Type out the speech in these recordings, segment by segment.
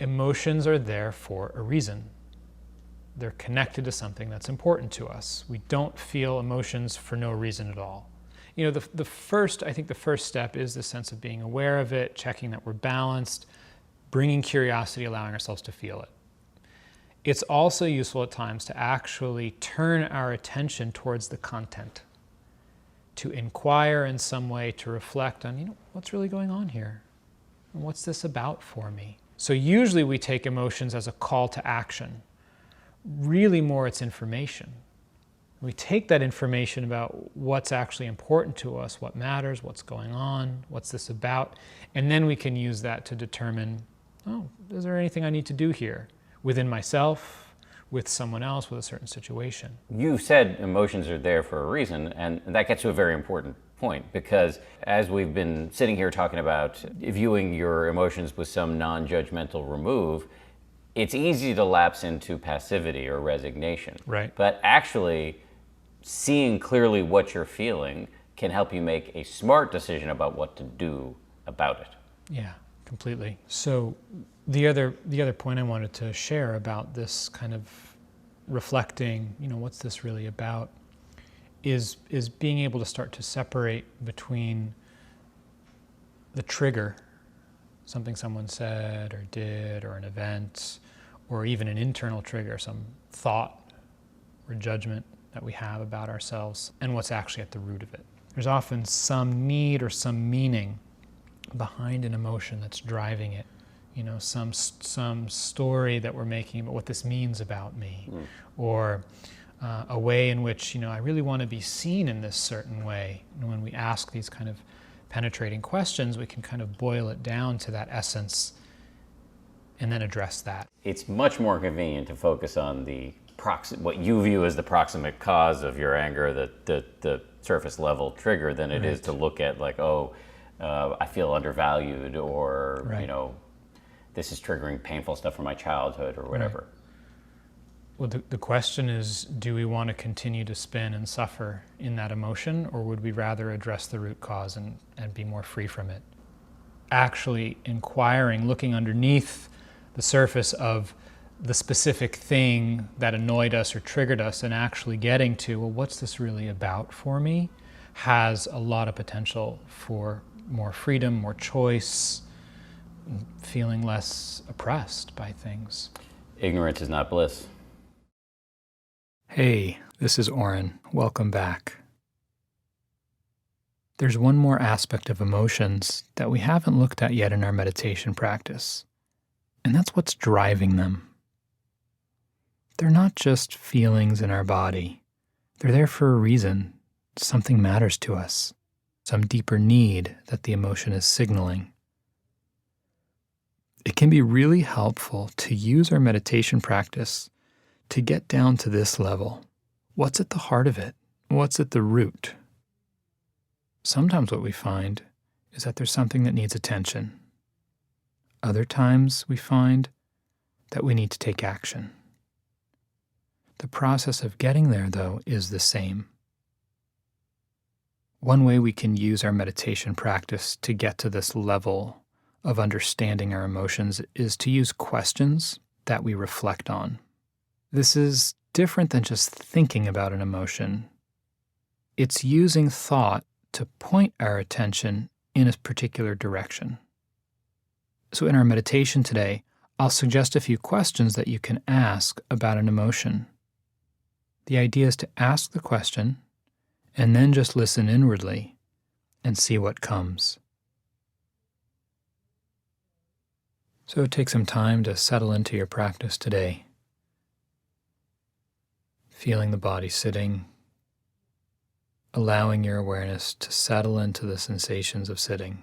Emotions are there for a reason. They're connected to something that's important to us. We don't feel emotions for no reason at all. You know, the first step is the sense of being aware of it, checking that we're balanced, bringing curiosity, allowing ourselves to feel it. It's also useful at times to actually turn our attention towards the content, to inquire in some way, to reflect on, you know, what's really going on here? And what's this about for me? So usually we take emotions as a call to action. Really more it's information. We take that information about what's actually important to us, what matters, what's going on, what's this about, and then we can use that to determine, oh, is there anything I need to do here? Within myself, with someone else, with a certain situation. You said emotions are there for a reason, and that gets to a very important point, because as we've been sitting here talking about viewing your emotions with some non-judgmental remove, it's easy to lapse into passivity or resignation. Right. But actually, seeing clearly what you're feeling can help you make a smart decision about what to do about it. Yeah, completely. So the other point I wanted to share about this kind of reflecting, you know, what's this really about, is being able to start to separate between the trigger, something someone said or did, or an event, or even an internal trigger, some thought or judgment that we have about ourselves, and what's actually at the root of it. There's often some need or some meaning behind an emotion that's driving it. You know, some story that we're making about what this means about me, or a way in which, you know, I really want to be seen in this certain way. And when we ask these kind of penetrating questions, we can kind of boil it down to that essence and then address that. It's much more convenient to focus on what you view as the proximate cause of your anger, the surface level trigger, than it is to look at like, I feel undervalued, or you know, this is triggering painful stuff from my childhood or whatever. Well, the question is, do we want to continue to spin and suffer in that emotion, or would we rather address the root cause and be more free from it? Actually inquiring, looking underneath the surface of the specific thing that annoyed us or triggered us, and actually getting to, well, what's this really about for me, has a lot of potential for more freedom, more choice, feeling less oppressed by things. Ignorance is not bliss. Hey, this is Oren. Welcome back. There's one more aspect of emotions that we haven't looked at yet in our meditation practice, and that's what's driving them. They're not just feelings in our body. They're there for a reason. Something matters to us, some deeper need that the emotion is signaling. It can be really helpful to use our meditation practice to get down to this level. What's at the heart of it? What's at the root? Sometimes what we find is that there's something that needs attention. Other times we find that we need to take action. The process of getting there, though, is the same. One way we can use our meditation practice to get to this level of understanding our emotions is to use questions that we reflect on. This is different than just thinking about an emotion. It's using thought to point our attention in a particular direction. So in our meditation today, I'll suggest a few questions that you can ask about an emotion. The idea is to ask the question and then just listen inwardly and see what comes. So take some time to settle into your practice today. Feeling the body sitting, allowing your awareness to settle into the sensations of sitting.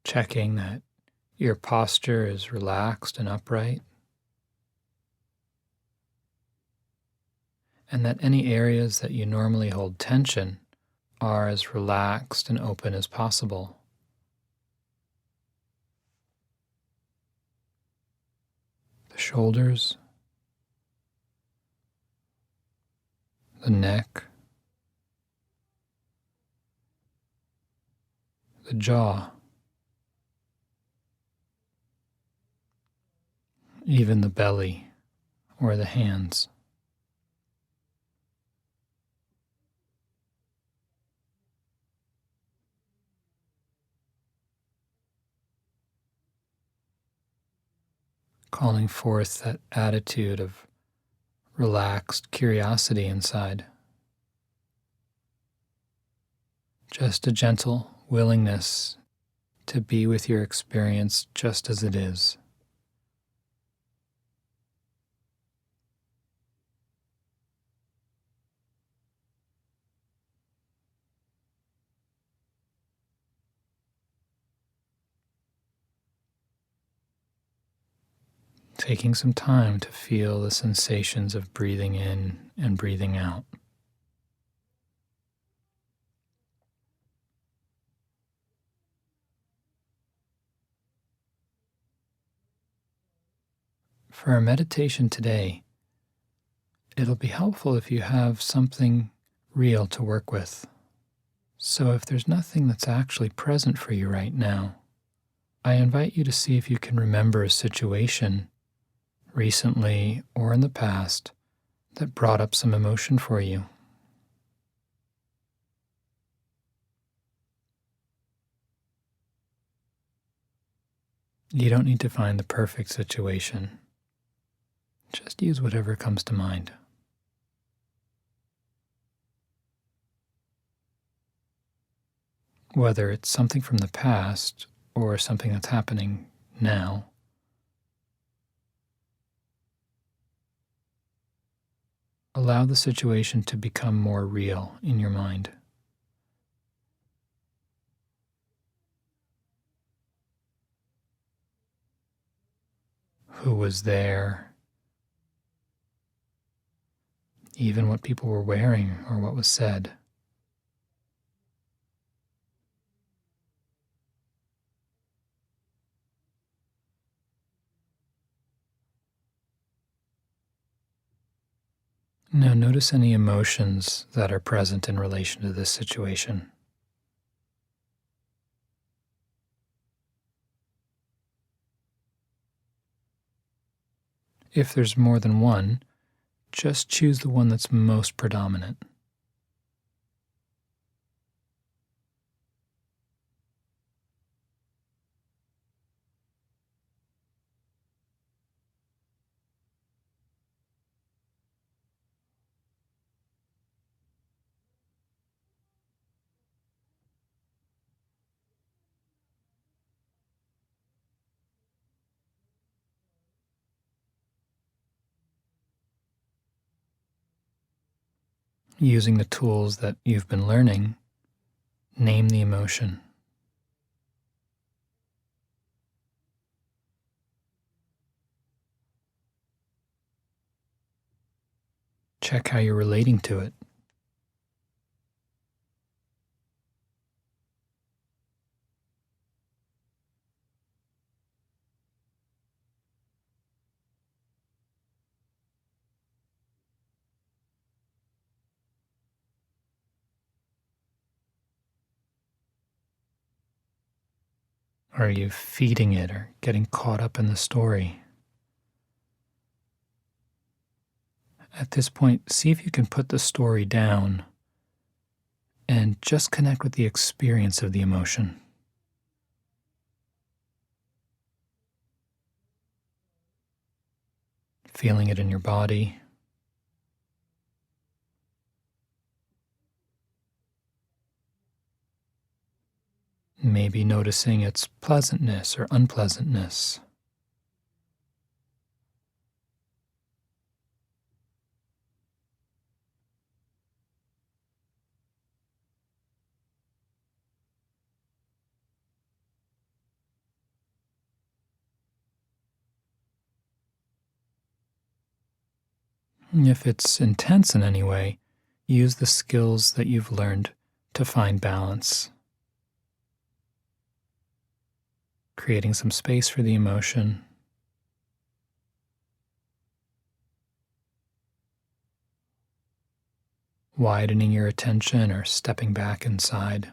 Checking that your posture is relaxed and upright, and that any areas that you normally hold tension are as relaxed and open as possible. The shoulders the neck, the jaw, even the belly or the hands. Calling forth that attitude of relaxed curiosity inside. Just a gentle willingness to be with your experience just as it is. Taking some time to feel the sensations of breathing in and breathing out. For our meditation today, it'll be helpful if you have something real to work with. So if there's nothing that's actually present for you right now, I invite you to see if you can remember a situation recently or in the past that brought up some emotion for you. You don't need to find the perfect situation. Just use whatever comes to mind. Whether it's something from the past or something that's happening now, allow the situation to become more real in your mind. Who was there? Even what people were wearing or what was said. Now notice any emotions that are present in relation to this situation. If there's more than one, just choose the one that's most predominant. Using the tools that you've been learning, name the emotion. Check how you're relating to it. Are you feeding it or getting caught up in the story? At this point, see if you can put the story down and just connect with the experience of the emotion. Feeling it in your body. Maybe noticing its pleasantness or unpleasantness. If it's intense in any way, use the skills that you've learned to find balance. Creating some space for the emotion. widening your attention or stepping back inside.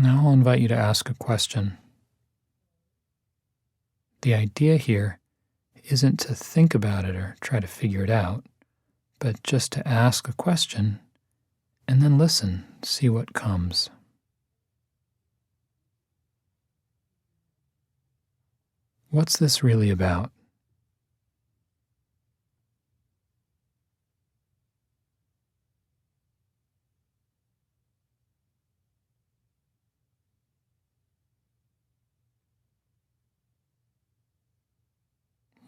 Now I'll invite you to ask a question. The idea here isn't to think about it or try to figure it out, but just to ask a question and then listen, see what comes. What's this really about?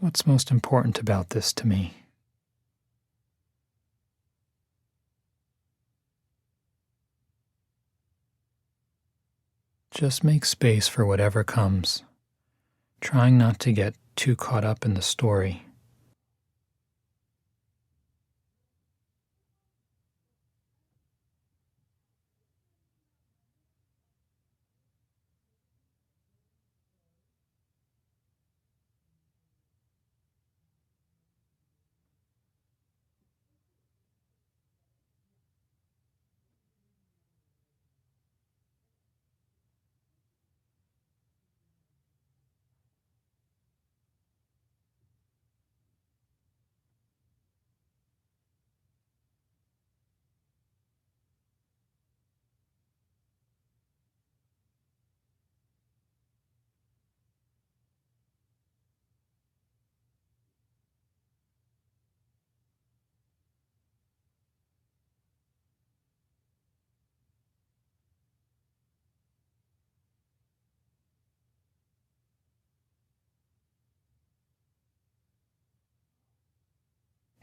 What's most important about this to me? Just make space for whatever comes, trying not to get too caught up in the story.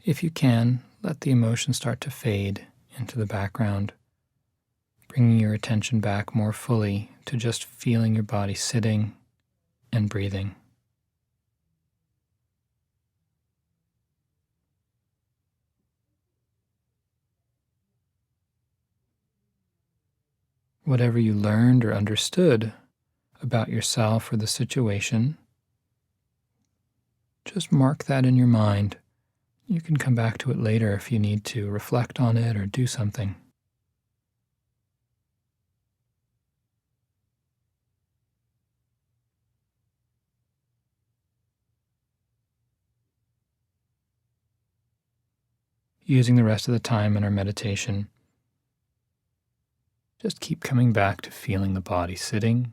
If you can, let the emotion start to fade into the background, bringing your attention back more fully to just feeling your body sitting and breathing. Whatever you learned or understood about yourself or the situation, just mark that in your mind. You can come back to it later if you need to reflect on it or do something. Using the rest of the time in our meditation, just keep coming back to feeling the body sitting,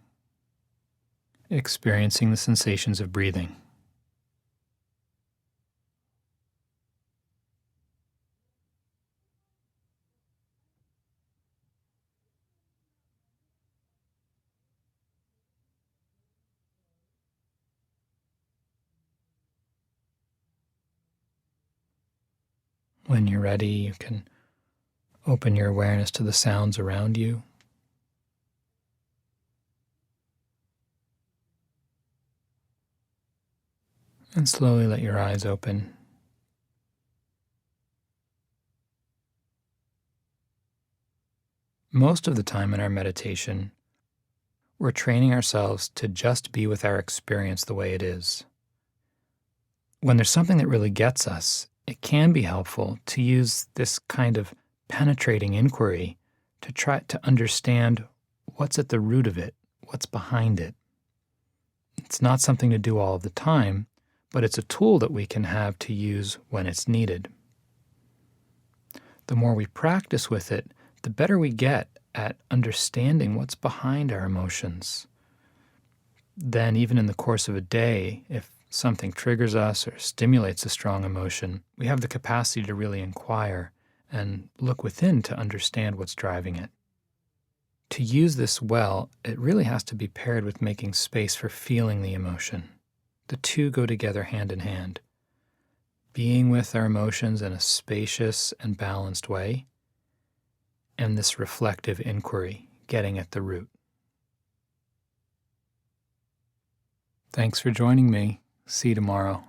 experiencing the sensations of breathing. When you're ready, you can open your awareness to the sounds around you. And slowly let your eyes open. Most of the time in our meditation, we're training ourselves to just be with our experience the way it is. When there's something that really gets us, it can be helpful to use this kind of penetrating inquiry to try to understand what's at the root of it, what's behind it. It's not something to do all of the time, but it's a tool that we can have to use when it's needed. The more we practice with it, the better we get at understanding what's behind our emotions. Then, even in the course of a day, if something triggers us or stimulates a strong emotion, we have the capacity to really inquire and look within to understand what's driving it. To use this well, it really has to be paired with making space for feeling the emotion. The two go together hand in hand. Being with our emotions in a spacious and balanced way, and this reflective inquiry, getting at the root. Thanks for joining me. See you tomorrow.